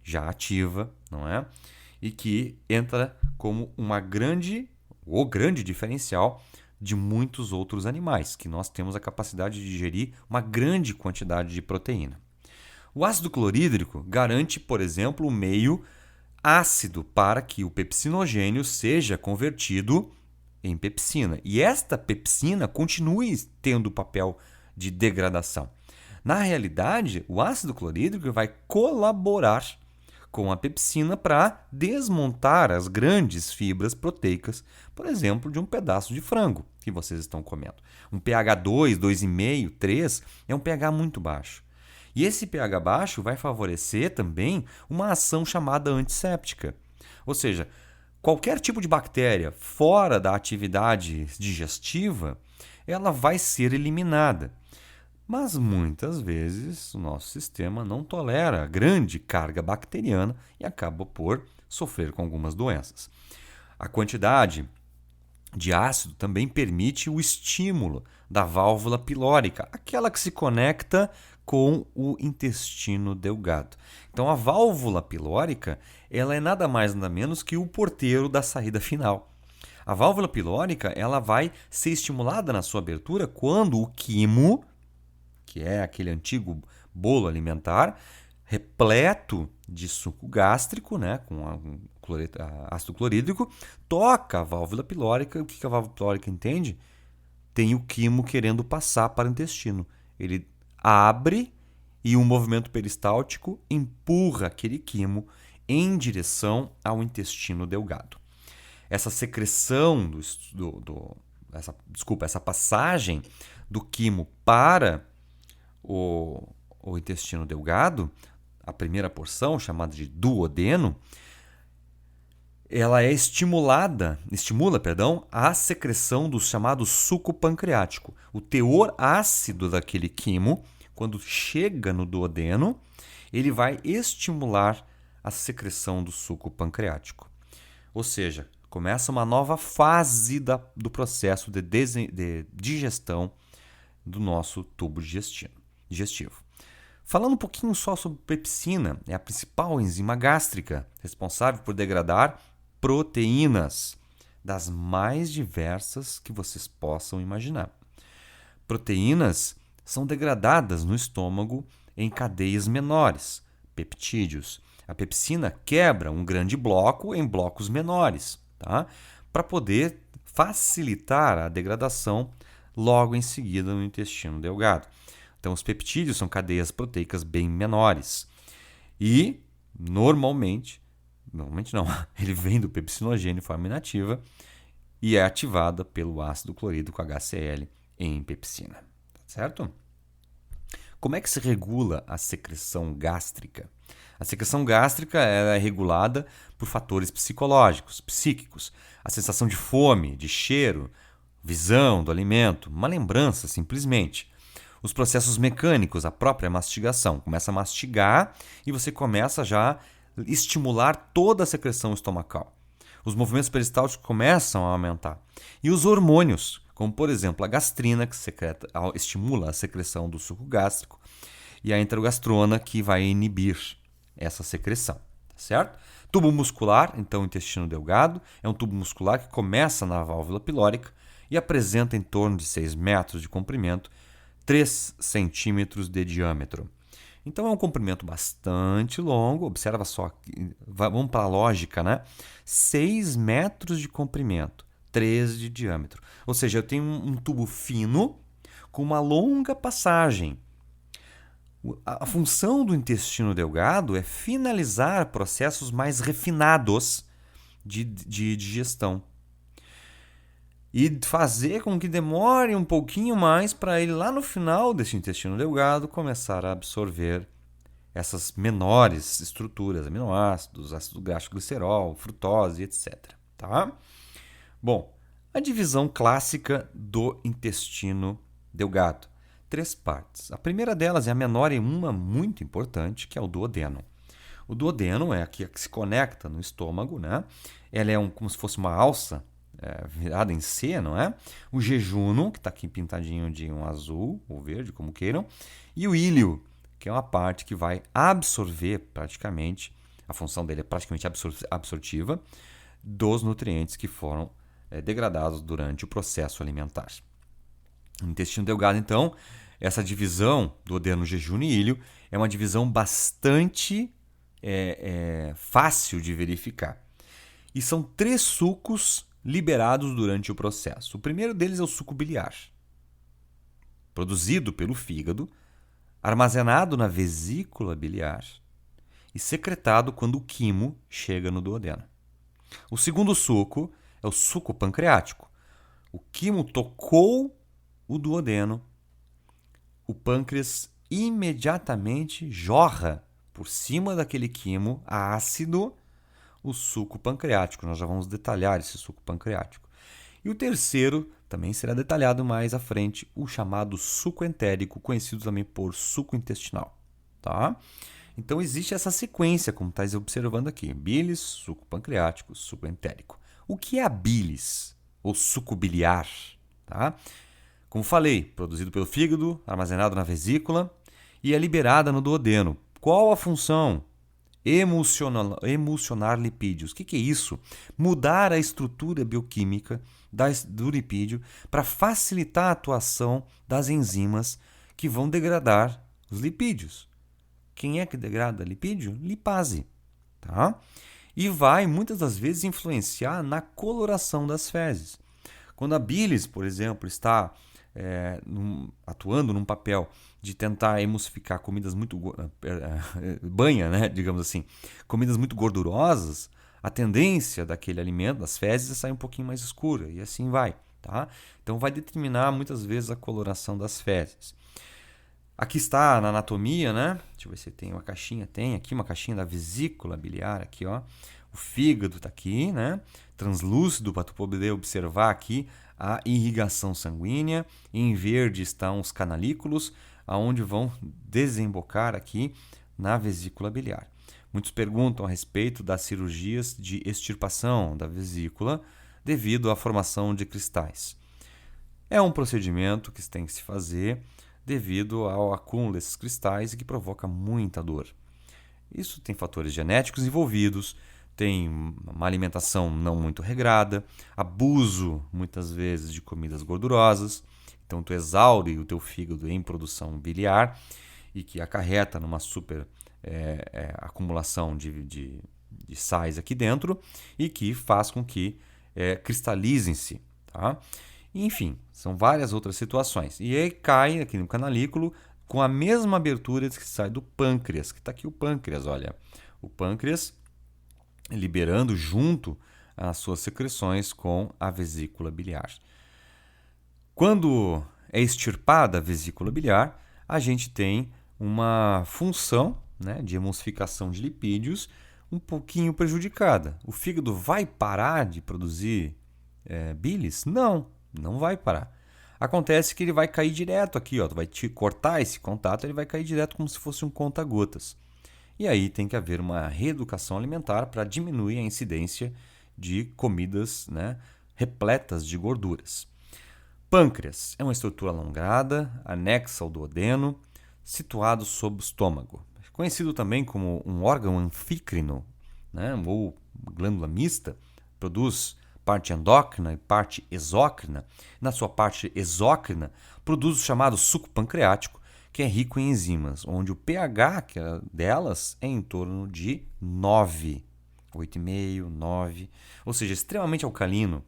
já ativa, não é? E que entra como o grande diferencial de muitos outros animais, que nós temos a capacidade de digerir uma grande quantidade de proteína. O ácido clorídrico garante, por exemplo, o meio ácido para que o pepsinogênio seja convertido em pepsina. E esta pepsina continue tendo o papel de degradação. Na realidade, o ácido clorídrico vai colaborar com a pepsina para desmontar as grandes fibras proteicas, por exemplo, de um pedaço de frango que vocês estão comendo. Um pH 2, 2,5, 3 é um pH muito baixo. E esse pH baixo vai favorecer também uma ação chamada antisséptica. Ou seja, qualquer tipo de bactéria fora da atividade digestiva, ela vai ser eliminada. Mas muitas vezes o nosso sistema não tolera a grande carga bacteriana e acaba por sofrer com algumas doenças. A quantidade de ácido também permite o estímulo da válvula pilórica, aquela que se conecta com o intestino delgado. Então a válvula pilórica, ela é nada mais nada menos que o porteiro da saída final. A válvula pilórica, ela vai ser estimulada na sua abertura quando o quimo, que é aquele antigo bolo alimentar, repleto de suco gástrico, né, com ácido clorídrico, toca a válvula pilórica. O que a válvula pilórica entende? Tem o quimo querendo passar para o intestino. Ele abre e um movimento peristáltico empurra aquele quimo em direção ao intestino delgado. Essa secreção, essa passagem do quimo para o intestino delgado, a primeira porção, chamada de duodeno, ela estimula a secreção do chamado suco pancreático. O teor ácido daquele quimo, quando chega no duodeno, ele vai estimular a secreção do suco pancreático. Ou seja, começa uma nova fase do processo de digestão do nosso tubo digestivo. Falando um pouquinho só sobre pepsina, é a principal enzima gástrica responsável por degradar proteínas das mais diversas que vocês possam imaginar. Proteínas são degradadas no estômago em cadeias menores, peptídeos. A pepsina quebra um grande bloco em blocos menores, tá? Para poder facilitar a degradação logo em seguida no intestino delgado. Então, os peptídeos são cadeias proteicas bem menores. E, normalmente não, ele vem do pepsinogênio em forma inativa e é ativada pelo ácido clorídrico HCl em pepsina. Tá certo? Como é que se regula a secreção gástrica? A secreção gástrica é regulada por fatores psicológicos, psíquicos. A sensação de fome, de cheiro, visão do alimento, uma lembrança simplesmente. Os processos mecânicos, a própria mastigação. Começa a mastigar e você começa já a estimular toda a secreção estomacal. Os movimentos peristálticos começam a aumentar. E os hormônios, como por exemplo a gastrina, que estimula a secreção do suco gástrico, e a enterogastrona, que vai inibir essa secreção. Tá certo? Tubo muscular, então o intestino delgado, é um tubo muscular que começa na válvula pilórica e apresenta em torno de 6 metros de comprimento, 3 centímetros de diâmetro. Então é um comprimento bastante longo, observa só, vamos para a lógica, né? 6 metros de comprimento, 3 de diâmetro. Ou seja, eu tenho um tubo fino com uma longa passagem. A função do intestino delgado é finalizar processos mais refinados de digestão e fazer com que demore um pouquinho mais para ele, lá no final desse intestino delgado, começar a absorver essas menores estruturas, aminoácidos, ácido graxo glicerol, frutose, etc. Tá? Bom, a divisão clássica do intestino delgado. 3 partes. A primeira delas é a menor e uma muito importante, que é o duodeno. O duodeno é a que se conecta no estômago, né? Ela é como se fosse uma alça virada em C, não é? O jejuno, que está aqui pintadinho de um azul ou verde, como queiram, e o íleo, que é uma parte que vai absorver praticamente, a função dele é praticamente absortiva, dos nutrientes que foram degradados durante o processo alimentar. O intestino delgado, então, Essa divisão do duodeno, jejum e ilho é uma divisão bastante fácil de verificar. E são 3 sucos liberados durante o processo. O primeiro deles é o suco biliar, produzido pelo fígado, armazenado na vesícula biliar e secretado quando o quimo chega no duodeno. O segundo suco é o suco pancreático. O quimo tocou o duodeno, o pâncreas imediatamente jorra por cima daquele quimo ácido o suco pancreático. Nós já vamos detalhar esse suco pancreático. E o terceiro também será detalhado mais à frente, o chamado suco entérico, conhecido também por suco intestinal. Tá? Então existe essa sequência, como está observando aqui: bilis, suco pancreático, suco entérico. O que é a bilis, ou suco biliar? Tá? Como falei, produzido pelo fígado, armazenado na vesícula e é liberada no duodeno. Qual a função? Emulsionar lipídios. O que é isso? Mudar a estrutura bioquímica do lipídio para facilitar a atuação das enzimas que vão degradar os lipídios. Quem é que degrada lipídio? Lipase. Tá? E vai, muitas das vezes, influenciar na coloração das fezes. Quando a bilis, por exemplo, está atuando num papel de tentar emulsificar comidas muito banha, né, digamos assim, comidas muito gordurosas, a tendência daquele alimento, das fezes, é sair um pouquinho mais escura e assim vai, tá? Então vai determinar muitas vezes a coloração das fezes. Aqui está na anatomia, né? Deixa eu ver se tem uma caixinha. Tem aqui uma caixinha da vesícula biliar aqui, ó. O fígado está aqui, né? Translúcido para tu poder observar aqui a irrigação sanguínea. Em verde estão os canalículos, aonde vão desembocar aqui na vesícula biliar. Muitos perguntam a respeito das cirurgias de extirpação da vesícula devido à formação de cristais. É um procedimento que tem que se fazer devido ao acúmulo desses cristais e que provoca muita dor. Isso tem fatores genéticos envolvidos, tem uma alimentação não muito regrada, abuso muitas vezes de comidas gordurosas, então tu exaure o teu fígado em produção biliar e que acarreta numa super acumulação de sais aqui dentro e que faz com que cristalizem-se, tá? Enfim, são várias outras situações. E aí cai aqui no canalículo com a mesma abertura que sai do pâncreas, que está aqui o pâncreas, olha. O pâncreas liberando junto as suas secreções com a vesícula biliar. Quando é extirpada a vesícula biliar, a gente tem uma função, né, de emulsificação de lipídios um pouquinho prejudicada. O fígado vai parar de produzir bilis? Não vai parar. Acontece que ele vai cair direto aqui, ó. Tu vai te cortar esse contato, ele vai cair direto como se fosse um conta-gotas. E aí tem que haver uma reeducação alimentar para diminuir a incidência de comidas, né, repletas de gorduras. Pâncreas é uma estrutura alongada, anexa ao duodeno, situado sob o estômago. Conhecido também como um órgão anfícrino, né, ou glândula mista, produz parte endócrina e parte exócrina. Na sua parte exócrina, produz o chamado suco pancreático, que é rico em enzimas, onde o pH delas é em torno de 9, 8,5, 9, ou seja, extremamente alcalino.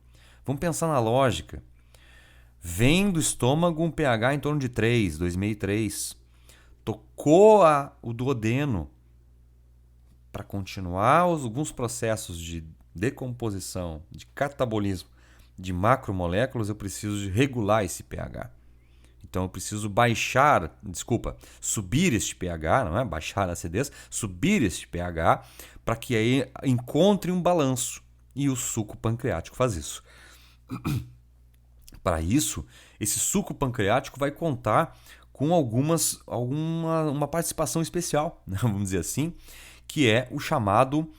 Vamos pensar na lógica. Vem do estômago um pH em torno de 3, 2,5, 3. Tocou o duodeno para continuar alguns processos de decomposição, de catabolismo de macromoléculas, eu preciso regular esse pH. Então eu preciso subir este pH, não é baixar a acidez, subir este pH para que aí encontre um balanço. E o suco pancreático faz isso. Para isso, esse suco pancreático vai contar com uma participação especial, né, vamos dizer assim, que é o chamado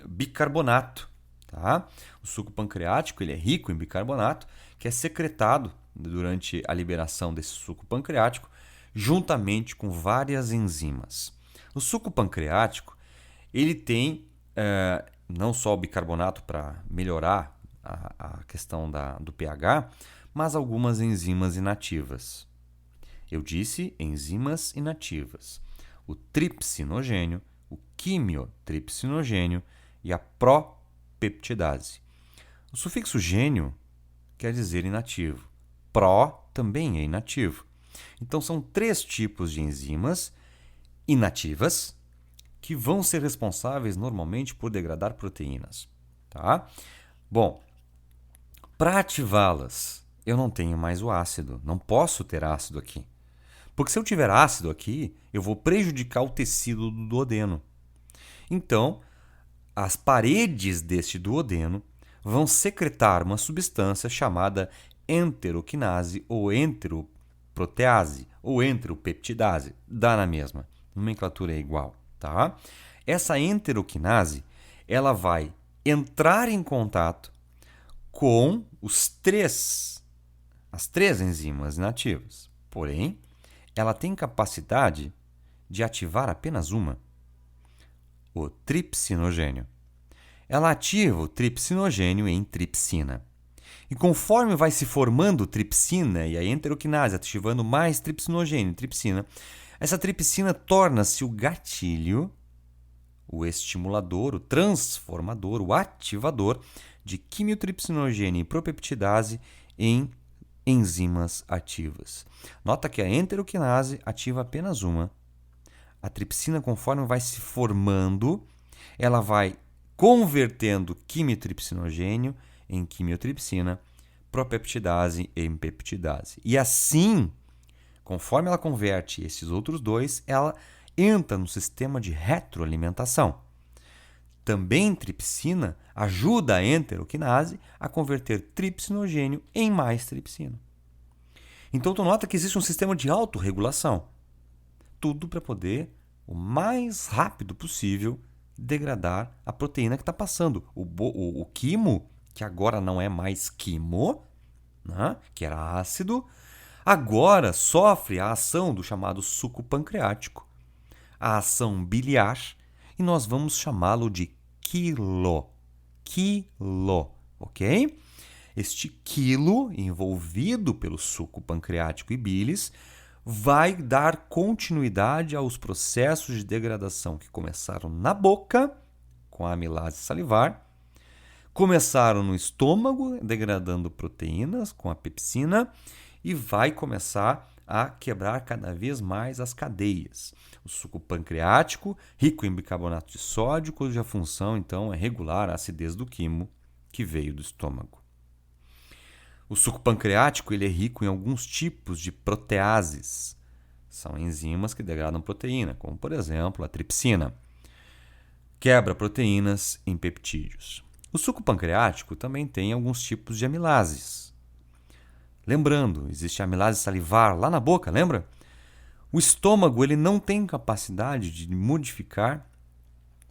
bicarbonato. Tá? O suco pancreático ele é rico em bicarbonato, que é secretado durante a liberação desse suco pancreático, juntamente com várias enzimas. O suco pancreático ele tem não só o bicarbonato para melhorar a questão do pH, mas algumas enzimas inativas. Eu disse enzimas inativas. O tripsinogênio, o quimiotripsinogênio e a propeptidase. O sufixo gênio quer dizer inativo. Pró também é inativo. Então, são 3 tipos de enzimas inativas que vão ser responsáveis normalmente por degradar proteínas. Tá? Bom, para ativá-las, eu não tenho mais o ácido. Não posso ter ácido aqui. Porque se eu tiver ácido aqui, eu vou prejudicar o tecido do duodeno. Então, as paredes deste duodeno vão secretar uma substância chamada enteroquinase ou enteroprotease ou enteropeptidase. Dá na mesma. A nomenclatura é igual, tá? Essa enteroquinase, ela vai entrar em contato com as três enzimas inativas. Porém, ela tem capacidade de ativar apenas uma, o tripsinogênio. Ela ativa o tripsinogênio em tripsina. E conforme vai se formando tripsina e a enteroquinase ativando mais tripsinogênio e tripsina, essa tripsina torna-se o gatilho, o estimulador, o transformador, o ativador de quimiotripsinogênio e propeptidase em enzimas ativas. Nota que a enteroquinase ativa apenas uma. A tripsina, conforme vai se formando, ela vai convertendo quimiotripsinogênio em quimiotripsina, propeptidase em peptidase. E assim, conforme ela converte esses outros dois, ela entra no sistema de retroalimentação. Também tripsina ajuda a enteroquinase a converter tripsinogênio em mais tripsina. Então, tu nota que existe um sistema de autorregulação. Tudo para poder, o mais rápido possível, degradar a proteína que está passando. O quimo, que agora não é mais quimo, né, que era ácido, agora sofre a ação do chamado suco pancreático, a ação biliar, e nós vamos chamá-lo de quilo. Quilo, ok? Este quilo, envolvido pelo suco pancreático e bilis, vai dar continuidade aos processos de degradação que começaram na boca, com a amilase salivar, começaram no estômago, degradando proteínas com a pepsina, e vai começar a quebrar cada vez mais as cadeias. O suco pancreático, rico em bicarbonato de sódio, cuja função, então, é regular a acidez do quimo que veio do estômago. O suco pancreático ele é rico em alguns tipos de proteases. São enzimas que degradam proteína, como, por exemplo, a tripsina. Quebra proteínas em peptídeos. O suco pancreático também tem alguns tipos de amilases. Lembrando, existe a amilase salivar lá na boca, lembra? O estômago ele não tem capacidade de modificar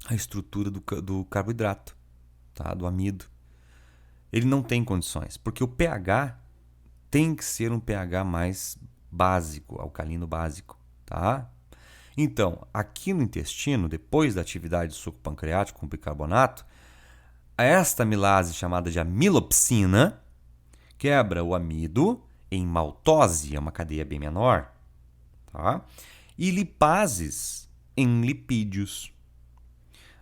a estrutura do carboidrato, tá? Do amido. Ele não tem condições, porque o pH tem que ser um pH mais básico, alcalino básico, tá? Então, aqui no intestino, depois da atividade do suco pancreático com bicarbonato, esta amilase chamada de amilopsina quebra o amido em maltose, é uma cadeia bem menor, tá? E lipases em lipídios.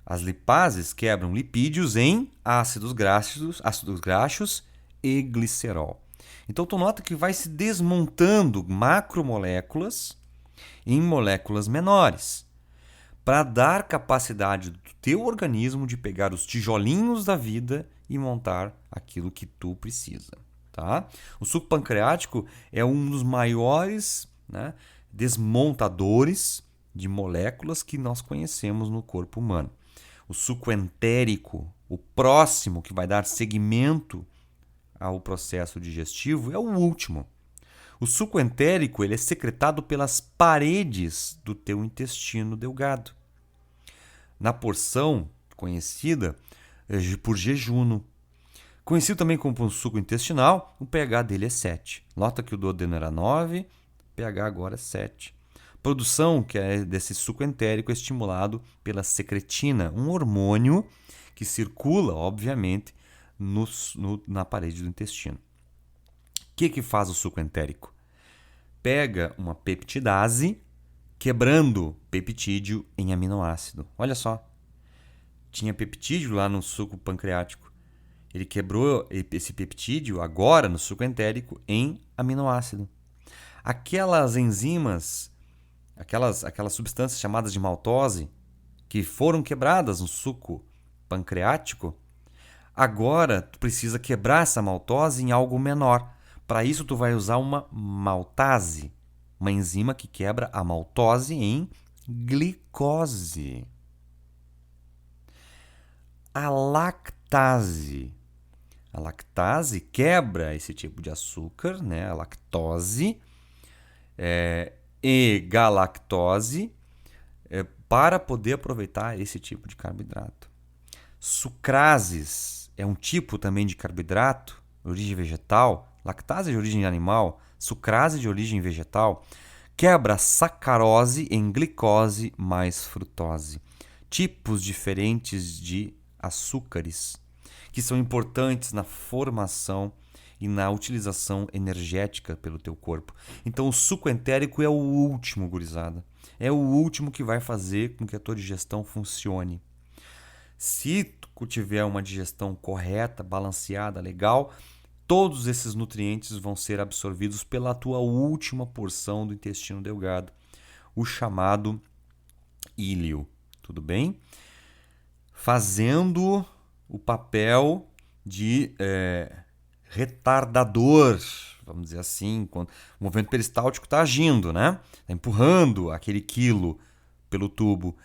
As lipases quebram lipídios em ácidos graxos e glicerol. Então, tu nota que vai se desmontando macromoléculas em moléculas menores para dar capacidade do teu organismo de pegar os tijolinhos da vida e montar aquilo que tu precisa. Tá? O suco pancreático é um dos maiores, né, desmontadores de moléculas que nós conhecemos no corpo humano. O suco entérico, o próximo que vai dar seguimento ao processo digestivo, é o último. O suco entérico ele é secretado pelas paredes do teu intestino delgado. Na porção conhecida por jejuno. Conhecido também como suco intestinal, o pH dele é 7. Nota que o duodeno era 9, o pH agora é 7. Produção que é desse suco entérico é estimulado pela secretina, um hormônio que circula, obviamente, na parede do intestino. O que faz o suco entérico? pega uma peptidase quebrando peptídeo em aminoácido. Olha só, tinha peptídeo lá no suco pancreático. Ele quebrou esse peptídeo agora no suco entérico em aminoácido. Aquelas enzimas, aquelas substâncias chamadas de maltose, que foram quebradas no suco pancreático, agora tu precisa quebrar essa maltose em algo menor. Para isso tu vai usar uma maltase, uma enzima que quebra a maltose em glicose. A lactase. A lactase quebra esse tipo de açúcar, né? A lactose e galactose para poder aproveitar esse tipo de carboidrato. Sucrases é um tipo também de carboidrato de origem vegetal. Lactase é de origem animal, sucrase de origem vegetal. Quebra sacarose em glicose mais frutose. Tipos diferentes de açúcares que são importantes na formação e na utilização energética pelo teu corpo. Então o suco entérico é o último, gurizada. É o último que vai fazer com que a tua digestão funcione. Se tu tiver uma digestão correta, balanceada, legal, todos esses nutrientes vão ser absorvidos pela tua última porção do intestino delgado, o chamado íleo. Tudo bem? Fazendo o papel de retardador, vamos dizer assim, quando o movimento peristáltico está agindo, né? Está empurrando aquele quilo pelo tubo,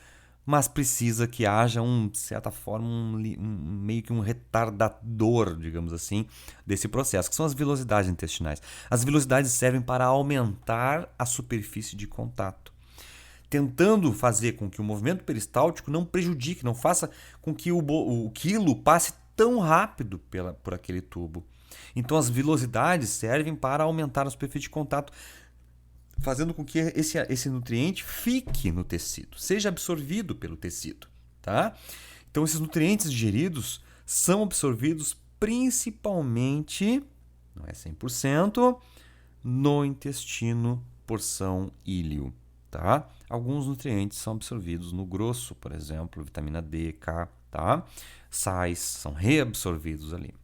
mas precisa que haja de certa forma, meio que um retardador, digamos assim, desse processo, que são as velocidades intestinais. As velocidades servem para aumentar a superfície de contato, tentando fazer com que o movimento peristáltico não prejudique, não faça com que o quilo passe tão rápido por aquele tubo. Então as velocidades servem para aumentar a superfície de contato, fazendo com que esse nutriente fique no tecido, seja absorvido pelo tecido. Tá? Então esses nutrientes digeridos são absorvidos principalmente, não é 100%, no intestino porção íleo. Tá? Alguns nutrientes são absorvidos no grosso, por exemplo, vitamina D, K, tá? Sais são reabsorvidos ali.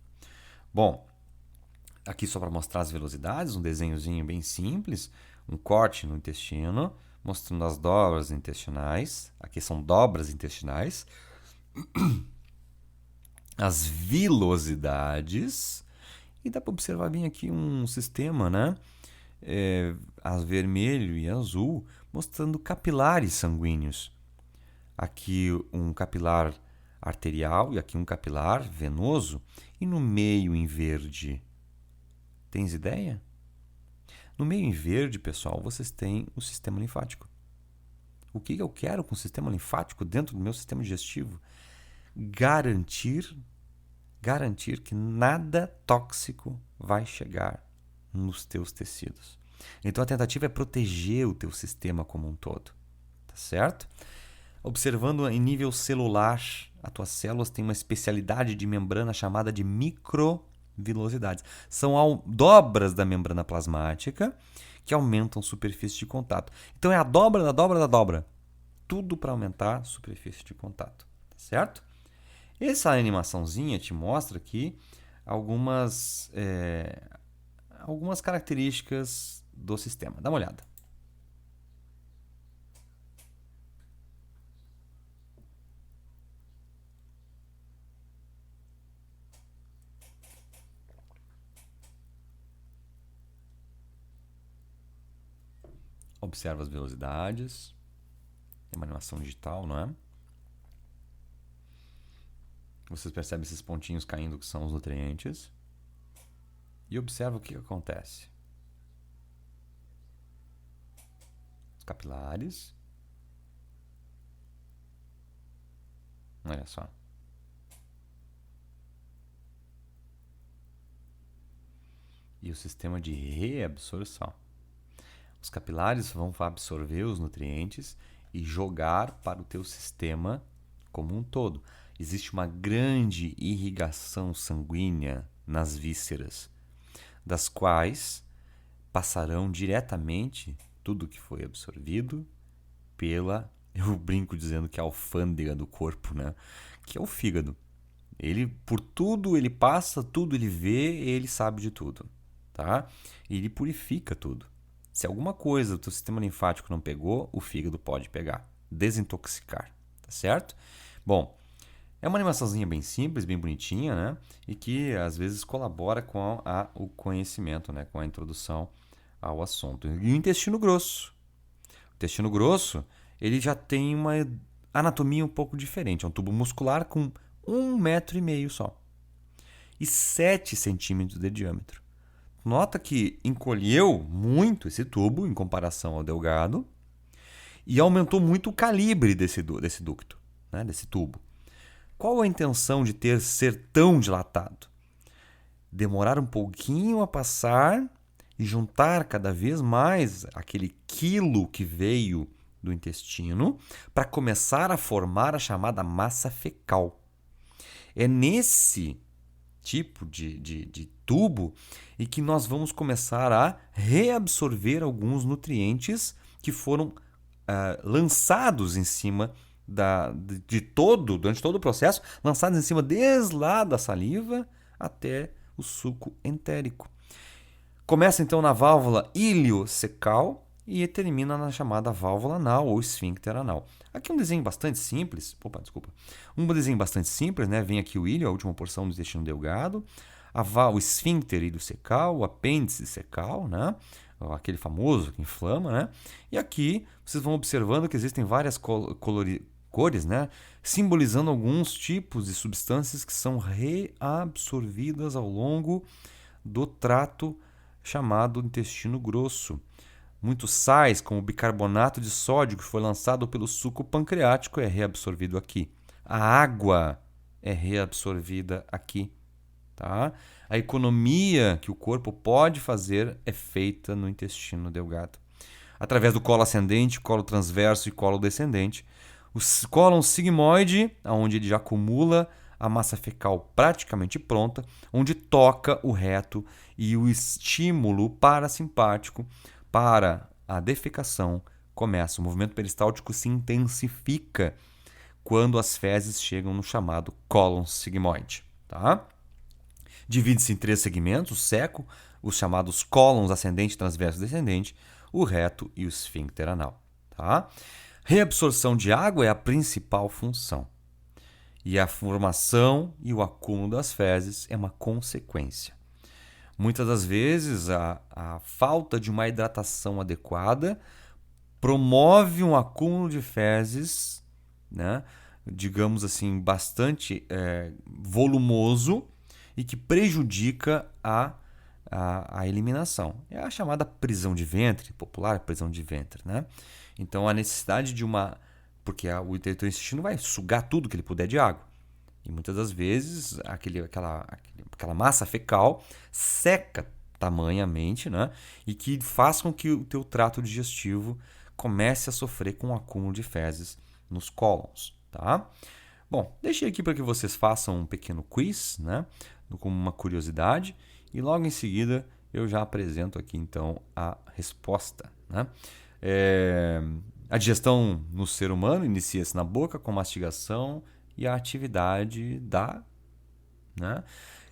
Bom, aqui só para mostrar as velocidades, um desenhozinho bem simples, um corte no intestino, mostrando as dobras intestinais. Aqui são dobras intestinais. As vilosidades. E dá para observar bem aqui um sistema, né? Vermelho e azul, mostrando capilares sanguíneos. Aqui um capilar arterial e aqui um capilar venoso. E no meio em verde, tens ideia? No meio em verde, pessoal, vocês têm o sistema linfático. O que eu quero com o sistema linfático dentro do meu sistema digestivo? Garantir que nada tóxico vai chegar nos teus tecidos. Então a tentativa é proteger o teu sistema como um todo, tá certo? Observando em nível celular, as tuas células têm uma especialidade de membrana chamada de microvilosidades. São dobras da membrana plasmática que aumentam a superfície de contato. Então é a dobra da dobra da dobra. Tudo para aumentar a superfície de contato, tá certo? Essa animaçãozinha te mostra aqui algumas características do sistema. Dá uma olhada. Observa as velocidades. Tem uma animação digital, não é? Vocês percebem esses pontinhos caindo que são os nutrientes. E observa o que acontece. Os capilares. Olha só. E o sistema de reabsorção. Os capilares vão absorver os nutrientes e jogar para o teu sistema como um todo. Existe uma grande irrigação sanguínea nas vísceras, das quais passarão diretamente tudo que foi absorvido pela, eu brinco dizendo que é a alfândega do corpo, né? Que é o fígado. Ele, por tudo, ele passa, tudo ele vê, ele sabe de tudo, tá? E ele purifica tudo. Se alguma coisa do teu sistema linfático não pegou, o fígado pode pegar, desintoxicar, tá certo? Bom, é uma animaçãozinha bem simples, bem bonitinha, né? E que às vezes colabora com o conhecimento, né? Com a introdução ao assunto. E o intestino grosso? O intestino grosso, ele já tem uma anatomia um pouco diferente. É um tubo muscular com 1,5 m só e 7 centímetros de diâmetro. Nota que encolheu muito esse tubo em comparação ao delgado e aumentou muito o calibre desse ducto, né? Desse tubo. Qual a intenção de ser tão dilatado? Demorar um pouquinho a passar e juntar cada vez mais aquele quilo que veio do intestino para começar a formar a chamada massa fecal. É nesse tipo de tubo e que nós vamos começar a reabsorver alguns nutrientes que foram lançados em cima durante todo o processo, lançados em cima desde lá da saliva até o suco entérico. Começa então na válvula iliocecal e termina na chamada válvula anal ou esfíncter anal. Aqui um desenho bastante simples. Um desenho bastante simples, né? Vem aqui o ilho, a última porção do intestino delgado, o esfíncter iliocecal, o apêndice cecal, né? Aquele famoso que inflama, né? E aqui vocês vão observando que existem várias cores, né? Simbolizando alguns tipos de substâncias que são reabsorvidas ao longo do trato chamado intestino grosso. Muitos sais, como o bicarbonato de sódio, que foi lançado pelo suco pancreático, é reabsorvido aqui. A água é reabsorvida aqui. Tá? A economia que o corpo pode fazer é feita no intestino delgado. Através do colo ascendente, colo transverso e colo descendente. O cólon sigmoide, onde ele já acumula a massa fecal praticamente pronta, onde toca o reto e o estímulo parasimpático para a defecação começa. O movimento peristáltico se intensifica quando as fezes chegam no chamado cólon sigmoide. Tá? Divide-se em 3 segmentos, o seco, os chamados cólons ascendente, transverso e descendente, o reto e o esfíncter anal. Tá? Reabsorção de água é a principal função. E a formação e o acúmulo das fezes é uma consequência. Muitas das vezes, a falta de uma hidratação adequada promove um acúmulo de fezes, né? Digamos assim, bastante volumoso e que prejudica a eliminação. É a chamada prisão de ventre, popular prisão de ventre, né? Então, a necessidade de porque o intestino vai sugar tudo que ele puder de água. E muitas das vezes aquela massa fecal seca tamanhamente, né? E que faz com que o teu trato digestivo comece a sofrer com o acúmulo de fezes nos cólons. Tá? Bom, deixei aqui para que vocês façam um pequeno quiz, né? Como uma curiosidade. E logo em seguida eu já apresento aqui então a resposta. Né? A digestão no ser humano inicia-se na boca com mastigação e a atividade né,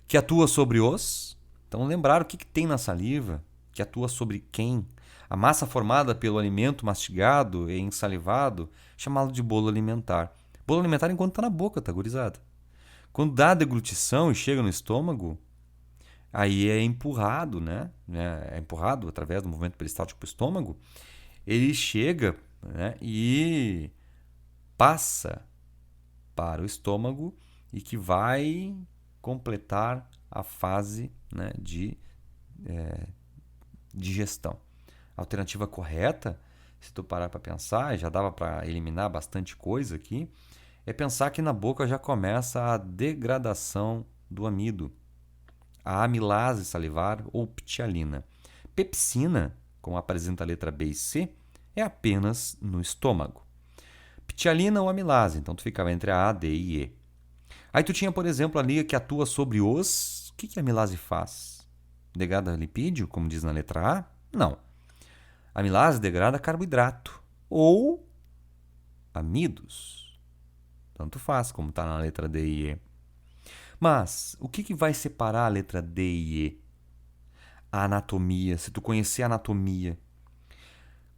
que atua sobre os. Então, lembrar o que tem na saliva, que atua sobre quem. A massa formada pelo alimento mastigado e ensalivado, chamado de bolo alimentar. Bolo alimentar enquanto está na boca, tá, gurizada? Quando dá a deglutição e chega no estômago, aí é empurrado, né? É empurrado através do movimento peristáltico para o estômago. Ele chega, né, e passa para o estômago e que vai completar a fase, né, de digestão. A alternativa correta, se tu parar para pensar, já dava para eliminar bastante coisa aqui, é pensar que na boca já começa a degradação do amido, a amilase salivar ou ptialina. Pepsina, como apresenta a letra B e C, é apenas no estômago. Ptialina ou amilase, então tu ficava entre a, D e E. Aí tu tinha, por exemplo, ali que atua sobre os... O que a amilase faz? Degrada lipídio, como diz na letra A? Não. A amilase degrada carboidrato ou amidos. Tanto faz, como está na letra D e E. Mas o que vai separar a letra D e E? A anatomia. Se tu conhecer a anatomia.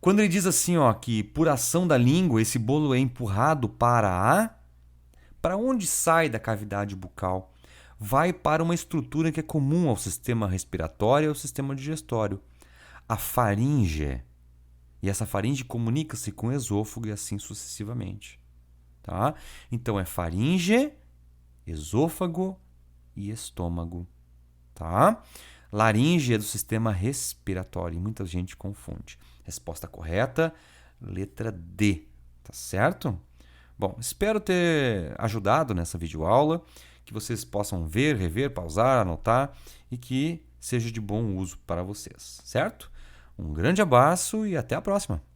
Quando ele diz assim, ó, que por ação da língua esse bolo é empurrado para onde sai da cavidade bucal? Vai para uma estrutura que é comum ao sistema respiratório e ao sistema digestório, a faringe. E essa faringe comunica-se com o esôfago e assim sucessivamente. Tá? Então é faringe, esôfago e estômago. Tá? Laringe é do sistema respiratório, muita gente confunde. Resposta correta, letra D. Tá certo? Bom, espero ter ajudado nessa videoaula, que vocês possam ver, rever, pausar, anotar e que seja de bom uso para vocês, certo? Um grande abraço e até a próxima!